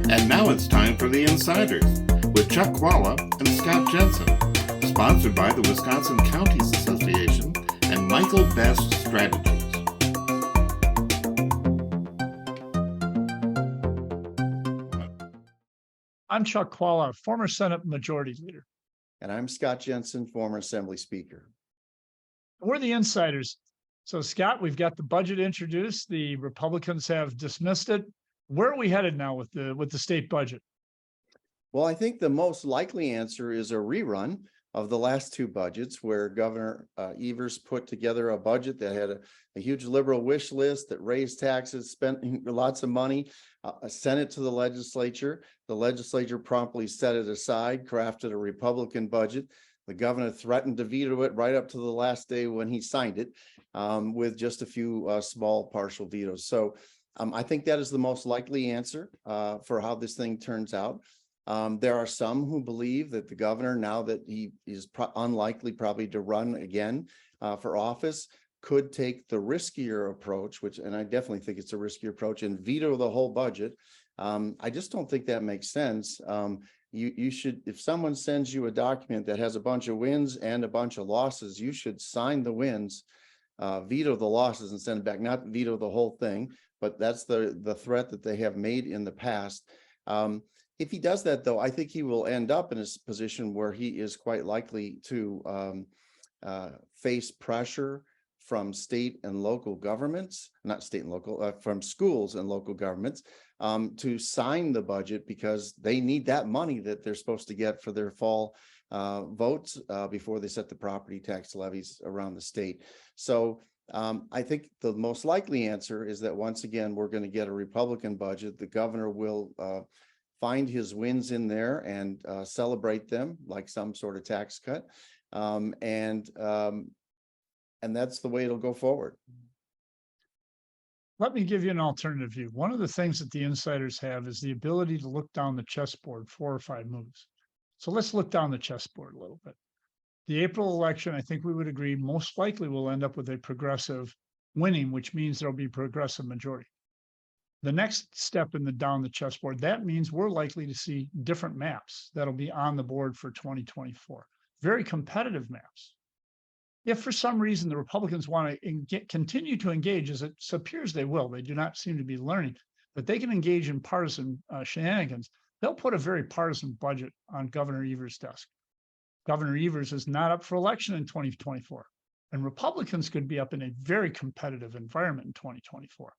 And now it's time for the Insiders with Chuck Chvala and Scott Jensen, sponsored by the Wisconsin Counties Association and Michael Best Strategies. I'm Chuck Chvala, former Senate Majority Leader. And I'm Scott Jensen, former Assembly Speaker. We're the Insiders. So, Scott, we've got the budget introduced. The Republicans have dismissed it. Where are we headed now with the state budget? Well, I think the most likely answer is a rerun of the last two budgets, where Governor Evers put together a budget that had a huge liberal wish list that raised taxes, spent lots of money, sent it to the legislature. The legislature promptly set it aside, crafted a Republican budget. The governor threatened to veto it right up to the last day when he signed it, with just a few small partial vetoes. So I think that is the most likely answer for how this thing turns out. There are some who believe that the governor, now that he is unlikely probably to run again for office, could take the riskier approach, and I definitely think it's a riskier approach, and veto the whole budget. I just don't think that makes sense. You should, if someone sends you a document that has a bunch of wins and a bunch of losses, you should sign the wins, veto the losses and send it back, not veto the whole thing. But that's the threat that they have made in the past. If he does that, though, I think he will end up in a position where he is quite likely to face pressure from state and local governments, not state and local, from schools and local governments, to sign the budget, because they need that money that they're supposed to get for their fall votes before they set the property tax levies around the state. So I think the most likely answer is that once again, we're going to get a Republican budget. The governor will find his wins in there and celebrate them like some sort of tax cut. And that's the way it'll go forward. Let me give you an alternative view. One of the things that the Insiders have is the ability to look down the chessboard 4 or 5 moves. So let's look down the chessboard a little bit. The April election, I think we would agree, most likely will end up with a progressive winning, which means there'll be progressive majority. The next step down the chessboard, that means we're likely to see different maps that'll be on the board for 2024. Very competitive maps. If for some reason the Republicans want to continue to engage, as it appears they will, they do not seem to be learning, but they can engage in partisan shenanigans, they'll put a very partisan budget on Governor Evers' desk. Governor Evers is not up for election in 2024, and Republicans could be up in a very competitive environment in 2024.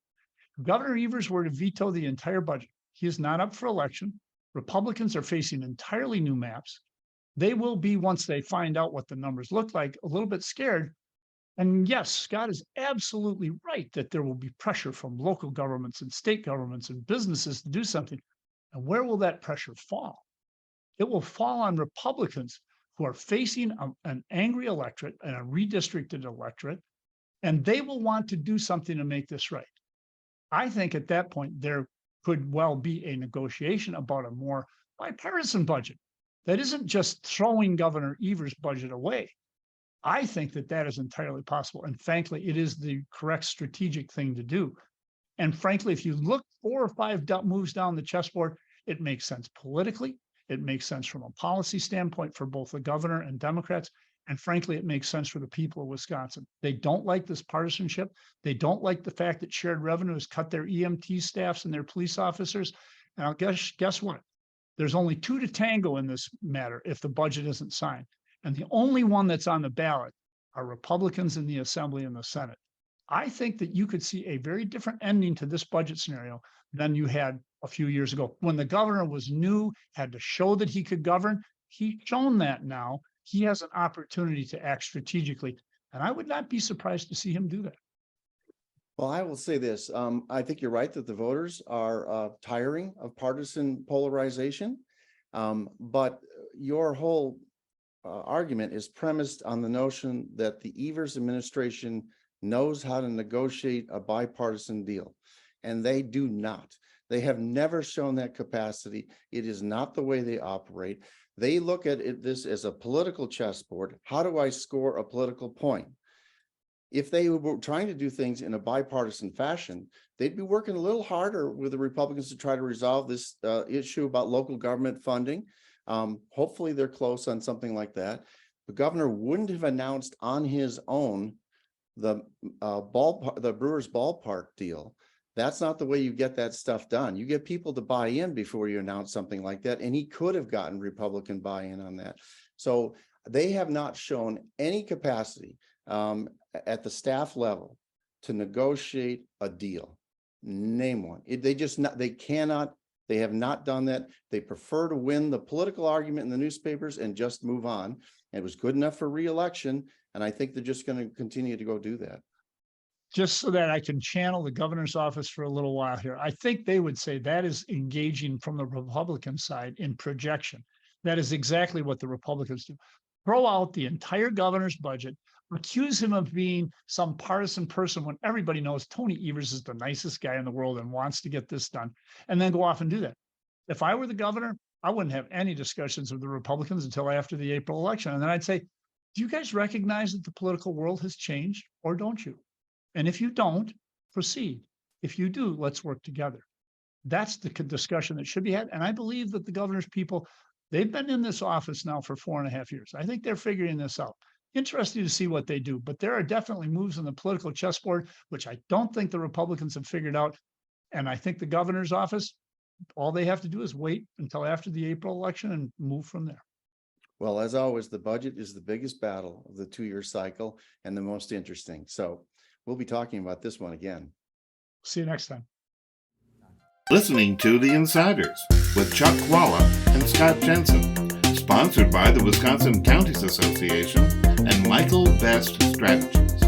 If Governor Evers were to veto the entire budget, he is not up for election. Republicans are facing entirely new maps. They will be, once they find out what the numbers look like, a little bit scared. And yes, Scott is absolutely right that there will be pressure from local governments and state governments and businesses to do something. And where will that pressure fall? It will fall on Republicans who are facing an angry electorate and a redistricted electorate, and they will want to do something to make this right. I think at that point, there could well be a negotiation about a more bipartisan budget that isn't just throwing Governor Evers' budget away. I think that is entirely possible. And frankly, it is the correct strategic thing to do. And frankly, if you look 4 or 5 moves down the chessboard, it makes sense politically. It makes sense from a policy standpoint for both the governor and Democrats. And frankly, it makes sense for the people of Wisconsin. They don't like this partisanship. They don't like the fact that shared revenue has cut their EMT staffs and their police officers. And I'll guess what? There's only 2 to tango in this matter if the budget isn't signed. And the only one that's on the ballot are Republicans in the Assembly and the Senate. I think that you could see a very different ending to this budget scenario than you had a few years ago when the governor was new, had to show that he could govern. He's shown that now. He has an opportunity to act strategically. And I would not be surprised to see him do that. Well, I will say this. I think you're right that the voters are tiring of partisan polarization. But your whole argument is premised on the notion that the Evers administration knows how to negotiate a bipartisan deal, and they do not. They have never shown that capacity. It is not the way they operate. They look at this as a political chessboard. How do I score a political point? If they were trying to do things in a bipartisan fashion, they'd be working a little harder with the Republicans to try to resolve this issue about local government funding. Hopefully they're close on something like that. The governor wouldn't have announced on his own the Brewers ballpark deal. That's not the way you get that stuff done. You get people to buy in before you announce something like that. And he could have gotten Republican buy-in on that. So they have not shown any capacity at the staff level to negotiate a deal. Name one. They have not done that. They prefer to win the political argument in the newspapers and just move on. It was good enough for re-election. And I think they're just going to continue to go do that. Just so that I can channel the governor's office for a little while here. I think they would say that is engaging from the Republican side in projection. That is exactly what the Republicans do. Throw out the entire governor's budget, accuse him of being some partisan person when everybody knows Tony Evers is the nicest guy in the world and wants to get this done, and then go off and do that. If I were the governor, I wouldn't have any discussions with the Republicans until after the April election. And then I'd say, do you guys recognize that the political world has changed, or don't you? And if you don't, proceed. If you do, let's work together. That's the discussion that should be had. And I believe that the governor's people, they've been in this office now for 4.5 years. I think they're figuring this out. Interesting to see what they do. But there are definitely moves on the political chessboard, which I don't think the Republicans have figured out. And I think the governor's office, all they have to do is wait until after the April election and move from there. Well, as always, the budget is the biggest battle of the 2-year cycle and the most interesting. So we'll be talking about this one again. See you next time. Listening to The Insiders with Chuck Chvala and Scott Jensen, sponsored by the Wisconsin Counties Association and Michael Best Strategies.